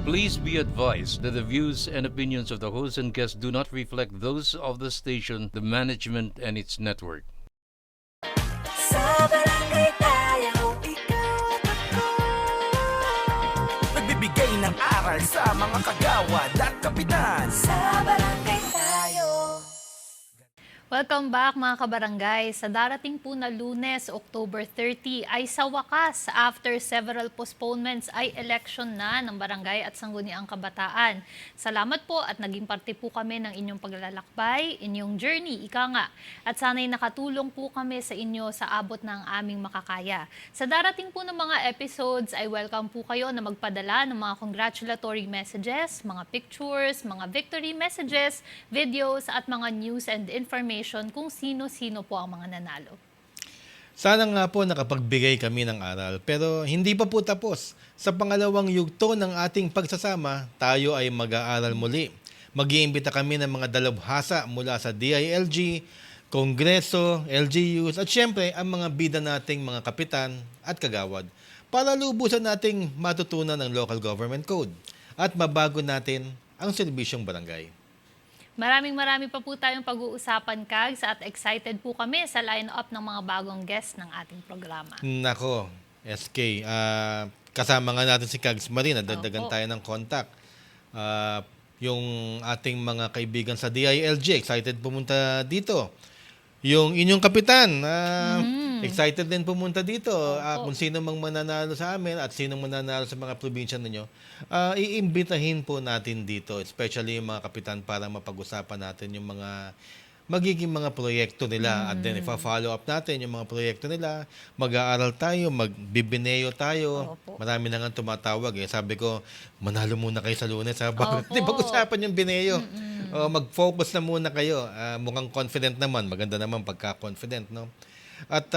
Please be advised that the views and opinions of the host and guests do not reflect those of the station, the management, and its network. Sa barangay tayo, ikaw at ako. Nagbibigay ng aral sa mga kagawad at kapitan. Sa barangay tayo. Welcome back mga kabarangay. Sa darating po na Lunes, October 30 ay sa wakas, after several postponements ay election na ng barangay at sangguniang kabataan. Salamat po at naging parte po kami ng inyong paglalakbay, inyong journey, ika nga. At sana'y nakatulong po kami sa inyo sa abot ng aming makakaya. Sa darating po ng mga episodes ay welcome po kayo na magpadala ng mga congratulatory messages, mga pictures, mga victory messages, videos at mga news and information kung sino-sino po ang mga nanalo. Sana nga po nakapagbigay kami ng aral, pero hindi pa po tapos. Sa pangalawang yugto ng ating pagsasama, tayo ay mag-aaral muli. Mag-iimbita kami ng mga dalubhasa mula sa DILG, Kongreso, LGUs, at syempre ang mga bida nating mga kapitan at kagawad para lubusan nating matutunan ang local government code at mabago natin ang serbisyong barangay. Marami pa po tayong pag-uusapan, Kags, at excited po kami sa line-up ng mga bagong guests ng ating programa. Nako, SK, kasama nga natin si Kags Marie, nadagdagan Opo. tayo ng contact. Yung ating mga kaibigan sa DILG, excited pumunta dito. Yung inyong kapitan, excited din pumunta dito. Kung sino mang mananalo sa amin at sino mananalo sa mga probinsya ninyo, iimbitahin po natin dito, especially yung mga kapitan para mapag-usapan natin yung mga magiging mga proyekto nila at then ipa-follow up natin yung mga proyekto nila. Mag-aaral tayo, magbibineo tayo. Opo. Marami na nga tumatawag eh. Sabi ko, manalo muna kayo sa Lunes. Bakit Opo. di pag-usapan yung bineo? Mag-focus na muna kayo. Mukhang confident naman. Maganda naman pagka-confident, no? At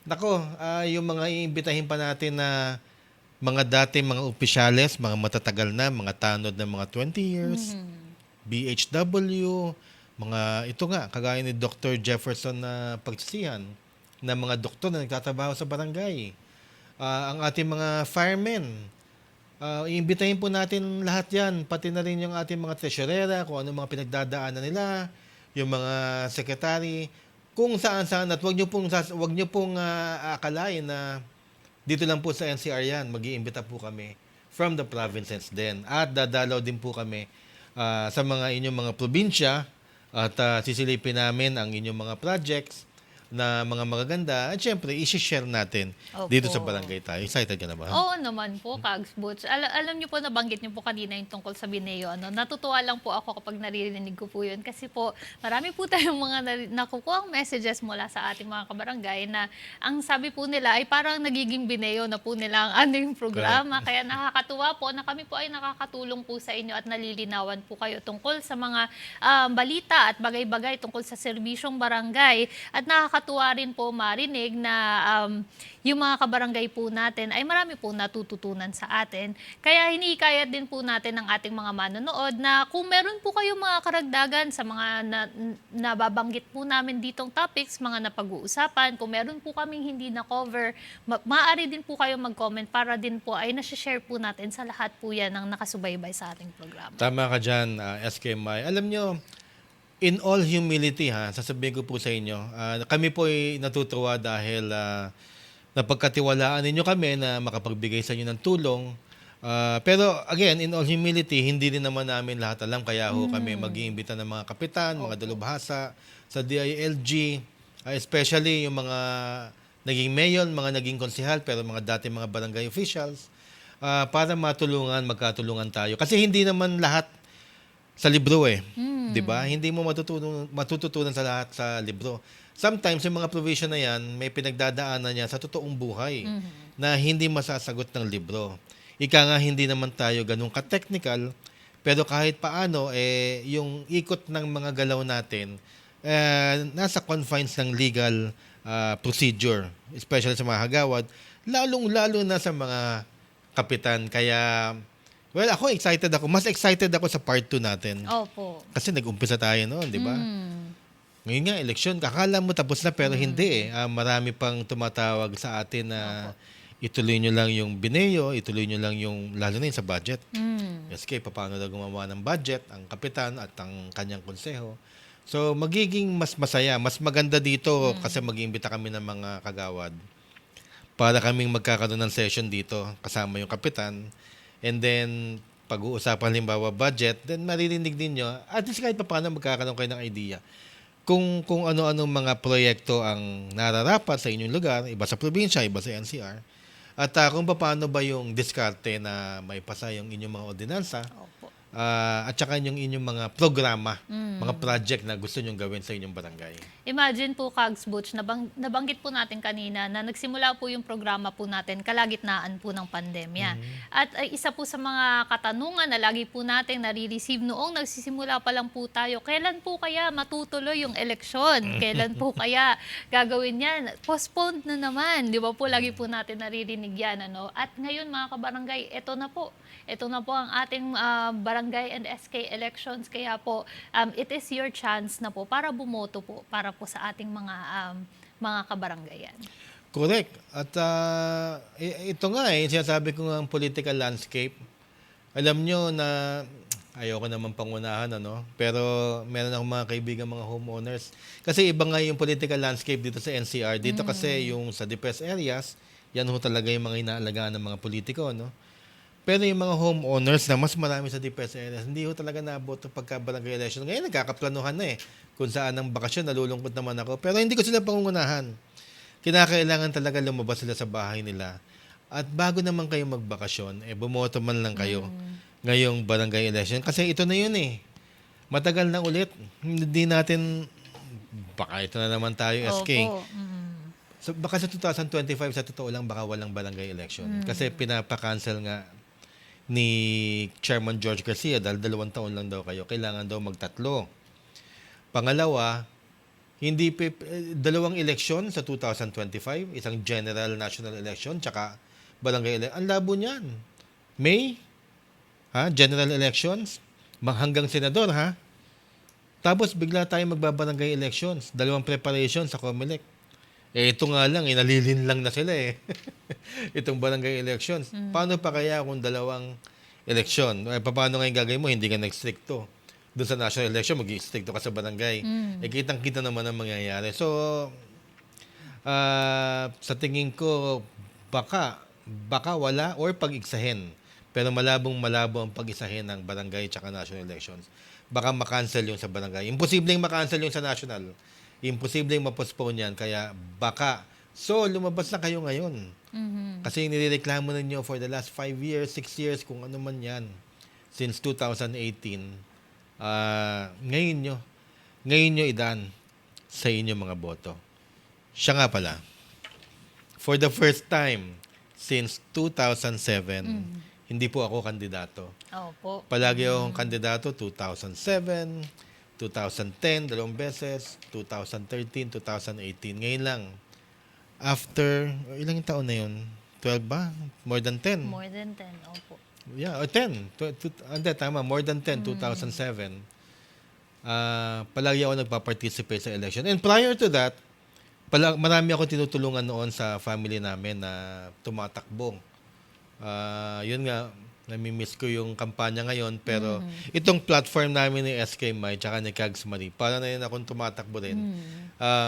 nako, yung mga iimbitahin pa natin na mga dating mga opisyales, mga matatagal na, mga tanod na mga 20 years, BHW, mga ito nga, kagaya ni Dr. Jefferson na pagsisihan, na mga doktor na nagtatrabaho sa barangay. Ang ating mga firemen, iimbitahin po natin lahat yan, pati na rin yung ating mga tresurera, kung ano mga pinagdadaanan nila, yung mga secretary, kung saan-saan, at wag nyo pong akalain na dito lang po sa NCR yan, mag-iimbita po kami from the provinces din. At dadalaw din po kami sa mga inyong mga probinsya at sisilipin namin ang inyong mga projects na mga magaganda at syempre i-share natin dito sa Opo. barangay tayo. Excited ka na ba? Oo naman po, Kags Butch. Alam niyo po, nabanggit niyo po kanina yung tungkol sa Bineo. Natutuwa lang po ako kapag naririnig ko po yun. Kasi po, marami po tayong mga nakukuha messages mula sa ating mga kabarangay na ang sabi po nila ay parang nagiging Bineo na po nila ang yung programa. Kaya nakakatuwa po na kami po ay nakakatulong po sa inyo at nalilinawan po kayo tungkol sa mga balita at bagay-bagay tungkol sa serbisyong barangay. At nakakatuwa rin po marinig na yung mga kabarangay po natin ay marami po natututunan sa atin. Kaya hinihikayat din po natin ng ating mga manonood na kung meron po kayong mga karagdagan sa mga nababanggit po namin ditong topics, mga napag-uusapan, kung meron po kaming hindi na-cover, maaari din po kayo mag-comment para din po ay nasi-share po natin sa lahat po yan ng nakasubaybay sa ating programa. Tama ka dyan, SKMI. Alam nyo, in all humility, sasabihin ko po sa inyo, kami po ay natutuwa dahil napagkatiwalaan ninyo kami na makapagbigay sa inyo ng tulong. Pero again, in all humility, hindi din naman namin lahat alam. Kaya ho kami mag-iimbita ng mga kapitan, mga dalubhasa sa DILG, especially yung mga naging mayor, mga naging konsehal, pero mga dating mga barangay officials, para magkatulungan tayo. Kasi hindi naman lahat sa libro 'di ba? Hindi mo matututunan sa lahat sa libro. Sometimes yung mga provision na yan, may pinagdadaanan niya sa totoong buhay na hindi masasagot ng libro. Ika nga, hindi naman tayo ganun ka-technical, pero kahit paano yung ikot ng mga galaw natin nasa confines ng legal procedure, especially sa mga hagawad, lalong-lalo na sa mga kapitan. Kaya well, ako excited ako. Mas excited ako sa part 2 natin. Opo. Kasi nag-umpisa tayo noon, di ba? Ngayon nga, eleksyon. Kakala mo tapos na pero hindi eh. Marami pang tumatawag sa atin na ituloy nyo lang yung Bineo, ituloy nyo lang yung, lalo na yun sa budget. Mm. SK, paano daw gumawa ng budget, ang kapitan at ang kanyang konseho. So, magiging mas masaya, mas maganda dito kasi mag-iimbita kami ng mga kagawad para kaming magkakaroon ng session dito kasama yung kapitan. And then, pag-uusapan halimbawa budget, then maririnig din nyo, at least kahit paano magkakaroon kayo ng idea kung ano-anong mga proyekto ang nararapat sa inyong lugar, iba sa probinsya, iba sa NCR, at kung paano ba yung diskarte na may pasa yung inyong mga ordinansa, Opo. at saka yung inyong mga programa, mga project na gusto nyong gawin sa inyong barangay. Imagine po, Kags Butch, nabanggit po natin kanina na nagsimula po yung programa po natin kalagitnaan po ng pandemya. At isa po sa mga katanungan na lagi po natin nare-receive noong nagsisimula pa lang po tayo, kailan po kaya matutuloy yung eleksyon? Kailan po kaya gagawin yan? Postponed na naman. Di ba po, lagi po natin naririnig yan. Ano? At ngayon mga kabarangay, ito na po. Ito na po ang ating barangay and SK elections. Kaya po, it is your chance na po para bumoto po para po sa ating mga kabaranggayan. Correct. At ito nga sinasabi ko nga ang political landscape. Alam nyo na ayoko naman pangunahan, pero meron akong mga kaibigan, mga homeowners. Kasi iba nga yung political landscape dito sa NCR. Dito kasi yung sa depressed areas, yan ho talaga yung mga inaalagaan ng mga politiko, Pero yung mga homeowners na mas marami sa depressed areas, hindi ho talaga naboto pagka barangay election. Ngayon, nagkakaplanuhan na kung saan ang bakasyon, nalulungkot naman ako. Pero hindi ko sila pangungunahan. Kinakailangan talaga lumabas sila sa bahay nila. At bago naman kayo magbakasyon, bumoto man lang kayo ngayong barangay election. Kasi ito na yun Matagal na ulit. Hindi natin, baka ito na naman tayo, SK. Opo. So, baka sa 2025, sa totoo lang, baka walang barangay election. Kasi pinapa-cancel nga ni Chairman George Garcia dahil 2 taon lang daw kayo. Kailangan daw magtatlo. Pangalawa, hindi 2 eleksyon sa 2025, isang general national election, tsaka barangay election. Ang labo niyan. May, general elections, hanggang senador, Tapos bigla tayo magbabarangay elections, 2 preparation sa COMELEC. Ito nga lang, nalilin lang na sila itong barangay elections. Paano pa kaya kung 2 eleksyon? Paano nga yung gagawin mo? Hindi ka nag-stricto. Doon sa national election, mag-stricto ka sa barangay. Kitang-kita naman ang mangyayari. So, sa tingin ko, baka wala or pag-iksahin. Pero malabong-malabo ang pag-isahin ng barangay tsaka national elections. Baka makancel yung sa barangay. Imposibleng makancel yung sa national. Imposibleng ma-postpone yan. Kaya baka. So, lumabas na kayo ngayon. Kasi nireklamo ninyo for the last 5 years, 6 years, kung ano man yan. Since 2018. Ngayon nyo idan sa inyong mga boto. Siya nga pala. For the first time since 2007, hindi po ako kandidato. Opo. Palagi akong kandidato 2007, 2010, 2 beses, 2013, 2018. Ngayon lang, after, ilang taon na yun? 12 ba? More than 10. More than 10, opo. Yeah, or 10. Tama, more than 10, 2007. Palagi ako nagpa-participate sa election. And prior to that, marami ako tinutulungan noon sa family namin na tumatakbo. Yun nga, nami-miss ko yung kampanya ngayon, pero itong platform namin ni SK May tsaka ni Kags Marie, para na yun akong tumatakbo rin.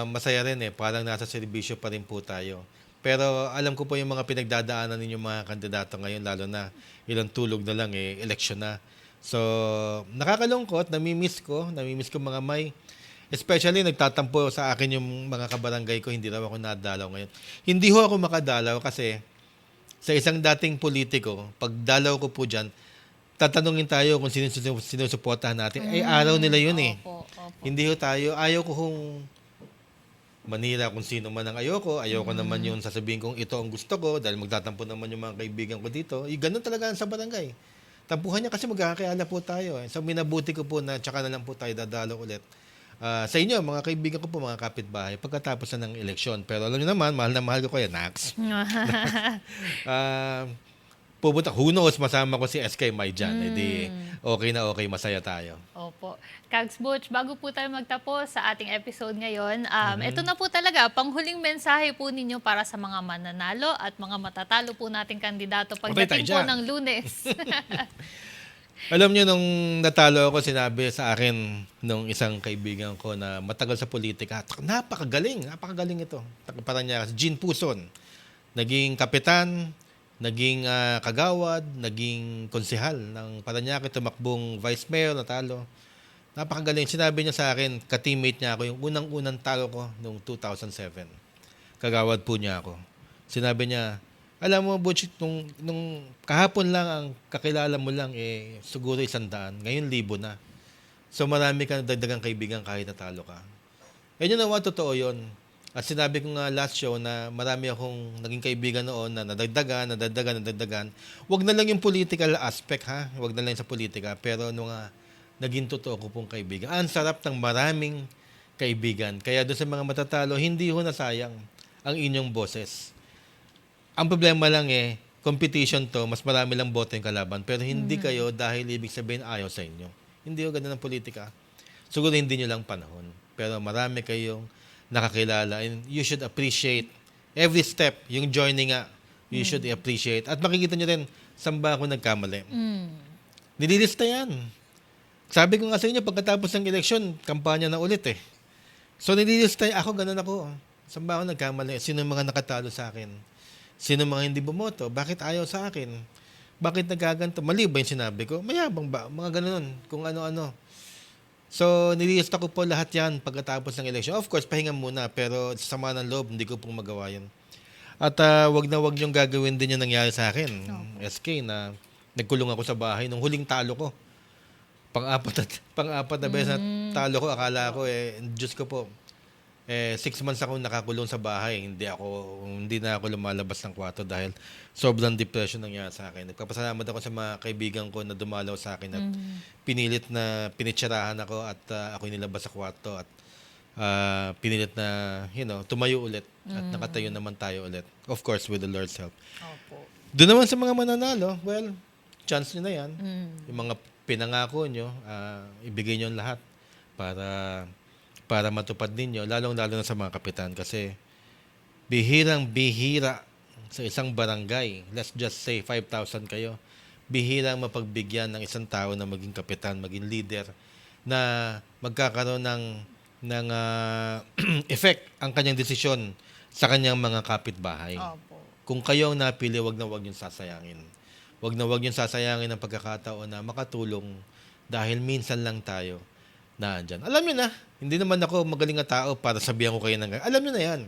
Masaya rin parang nasa serbisyo pa rin po tayo. Pero alam ko po yung mga pinagdadaanan ninyong mga kandidato ngayon, lalo na ilang tulog na lang, eleksyon na. So, nakakalungkot, nami-miss ko mga May. Especially, nagtatampo sa akin yung mga kabarangay ko, hindi raw ako nadalaw ngayon. Hindi ho ako makadalaw kasi sa isang dating politiko, pag dalaw ko po dyan, tatanungin tayo kung sinusuportahan natin. Araw nila yun Opo. Hindi ho tayo. Ayaw ko kung manira kung sino man ang ayoko. Ayoko naman yung sasabihin kong ito ang gusto ko dahil magtatampo naman yung mga kaibigan ko dito. Ganun talaga sa barangay. Tampuhan niya kasi magkakakiala po tayo. So minabuti ko po na tsaka na lang po tayo dadalo ulit. Sa inyo, mga kaibigan ko po, mga kapitbahay, pagkatapos na ng eleksyon. Pero alam niyo naman, mahal na mahal ko kayo, Nax. Pupunta, who knows, masama ko si SK May dyan. okay na okay, masaya tayo. Opo. Kags Butch, bago po tayo magtapos sa ating episode ngayon, ito na po talaga, panghuling mensahe po ninyo para sa mga mananalo at mga matatalo po nating kandidato pagdating tayo po dyan. ng Lunes. Alam niyo, nung natalo ako, sinabi sa akin nung isang kaibigan ko na matagal sa politika, napakagaling ito. Parang niya, Jean Puson, naging kapitan, naging kagawad, naging konsehal ng Parañaque, tumakbong vice mayor, natalo. Napakagaling. Sinabi niya sa akin, ka-teammate niya ako, yung unang-unang talo ko noong 2007. Kagawad po niya ako. Sinabi niya, alam mo, Butch, nung kahapon lang ang kakilala mo lang, siguro 100. Ngayon, 1,000 na. So, marami ka dagdagang kaibigan kahit natalo ka. And you know what? Totoo yun. At sinabi ko nga last show na marami akong naging kaibigan noon na nadagdagan. Huwag na lang yung political aspect, ha? Huwag na lang sa politika. Pero nung naging totoo ko pong kaibigan, ang sarap ng maraming kaibigan. Kaya doon sa mga matatalo, hindi ho nasayang ang inyong boses. Ang problema lang competition to, mas marami lang boto yung kalaban. Pero hindi kayo dahil ibig sabihin ayaw sa inyo. Hindi ho ganun ang politika. Siguro hindi nyo lang panahon. Pero marami kayong nakakilala. And you should appreciate every step. Yung joining you should appreciate. At makikita nyo rin, saan ba ako nagkamali? Nililista yan. Sabi ko nga sa inyo, pagkatapos ng eleksyon, kampanya na ulit So nililista ako, ganun ako. Saan ba ako nagkamali? Sino yung mga nakatalo sa akin? Sino mga hindi bumoto? Bakit ayaw sa akin? Bakit nagaganto? Mali ba yung sinabi ko? Mayabang ba? Mga ganun. Kung ano-ano. So, nilista ko po lahat yan pagkatapos ng election. Of course, pahinga muna. Pero sa sama ng loob, hindi ko pong magawa yun. At wag niyong gagawin din yung nangyari sa akin. SK, na nagkulong ako sa bahay nung huling talo ko. Pang-apat na beses na talo ko. Akala ko, Diyos ko po. 6 months ako nakakulong sa bahay. Hindi na ako lumalabas ng kwarto dahil sobrang depression nangyari sa akin. Nagpapasalamat ako sa mga kaibigan ko na dumalaw sa akin at pinilit na pinitsarahan ako at ako nilabas sa kwarto at pinilit na, tumayo ulit at nakatayo naman tayo ulit. Of course, with the Lord's help. Opo. Doon naman sa mga mananalo, well, chance nyo na yan. Yung mga pinangako nyo, ibigay nyo lahat para matupad ninyo, lalong-lalo na sa mga kapitan. Kasi bihirang-bihira sa isang barangay, let's just say 5,000 kayo, bihirang mapagbigyan ng isang tao na maging kapitan, maging leader, na magkakaroon ng effect ang kanyang desisyon sa kanyang mga kapitbahay. Opo. Kung kayo ang napili, wag na wag yung sasayangin. Wag na wag yung sasayangin ang pagkakataon na makatulong dahil minsan lang tayo naandyan. Alam niyo na, hindi naman ako magaling na tao para sabihan ko kayo ng alam niyo na yan.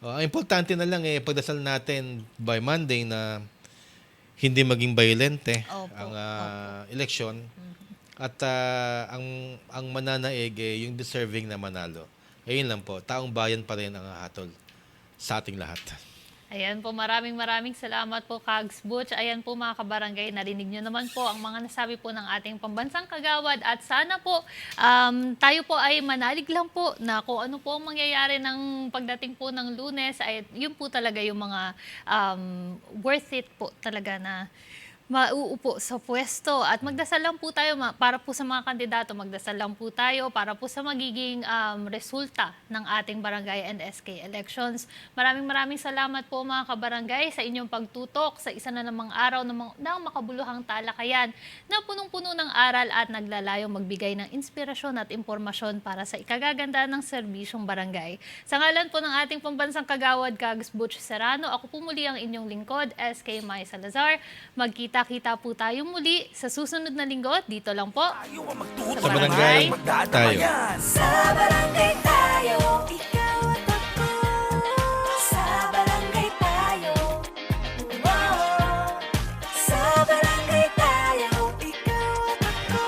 Ang importante na lang pagdasal natin by Monday na hindi maging violent ang eleksyon at ang mananaig yung deserving na manalo. Ayun lang po, taong bayan pa rin ang hatol sa ating lahat. Ayan po, maraming salamat po, Kags Butch. Ayan po mga kabarangay, narinig nyo naman po ang mga nasabi po ng ating pambansang kagawad at sana po tayo po ay manalig lang po na kung ano po ang mangyayari ng pagdating po ng Lunes ay yun po talaga yung mga worth it po talaga na mauupo sa pwesto at magdasal lang po tayo para po sa mga kandidato, magdasal lang po tayo para po sa magiging resulta ng ating barangay and SK elections. Maraming salamat po mga kabarangay sa inyong pagtutok sa isa na namang araw ng makabuluhang talakayan na punong-puno ng aral at naglalayong magbigay ng inspirasyon at impormasyon para sa ikagaganda ng serbisyong barangay. Sa ngalan po ng ating pambansang kagawad, Kags Butch Serrano, ako po muli ang inyong lingkod, SK Mai Salazar. Magkita-kita po tayo muli sa susunod na linggo. Dito lang po Tayo ang magtuto Sa barangay tayo. Sa barangay tayo, ikaw at ako. Sa barangay tayo, sa barangay tayo, ikaw at ako.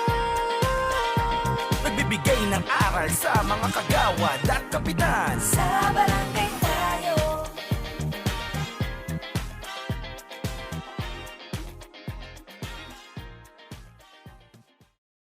Nagbibigay ng aral sa mga kagawad at kapitan. Sa barangay